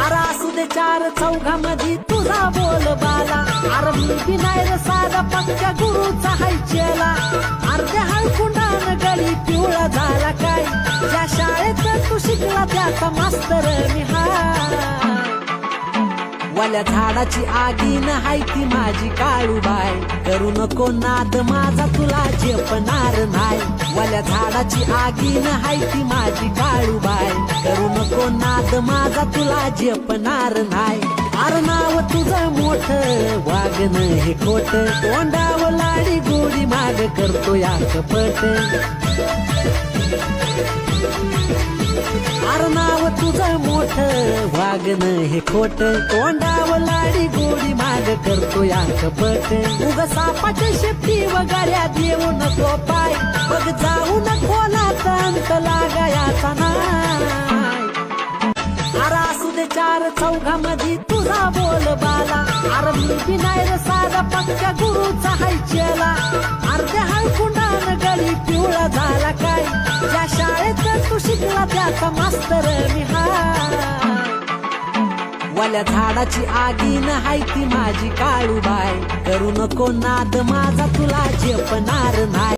अरे असू दे चार चौघामध्ये तुझा बोल बाला, अरे मी बी नाही रे साधा पक्का गुरुचा हाय चेला. अर्ध्या हळकुंडान गळी पिवळा झाला काय, ज्या शाळेत तू शिकला त्याचा मास्तर मी हाय. वाल्या झाडाची आगीन हाय ती माझी काळूबाई, करू नको नाद माझा तुला झेपणार नाही. वाल्या झाडाची आगीन हाय ती माझी काळूबाई, करू नको नाद माझा तुला झेपणार नाही. अरे नाव तुझं मोठं वागणं हे खोट, तोंडाव लाडी गोडी माग करतो या कपट. अरे नाव तुझं मोठं वागणं हे खोट, तोंडाव लाडी गोडी माग करतो या कपट. उग सापाच्या शेपटी वगैरे देऊ नको पाय, बघ जाऊ नको अंत लागायचा नाही. अरे असू दे चार चौघामध्ये तुझा बोल बाला, अरे मी बी नाही रे साधा पक्का गुरुचा हाय चेला. अर्ध्या हळकुंडान गळी पिवळा झाला काय, ज्या शाळेत तू शिकला त्याचा मास्तर मी हाय. वाल्या झाडाची आगीन हाय ती माझी काळूबाई, करू नको नाद माझा तुला झेपणार नाही.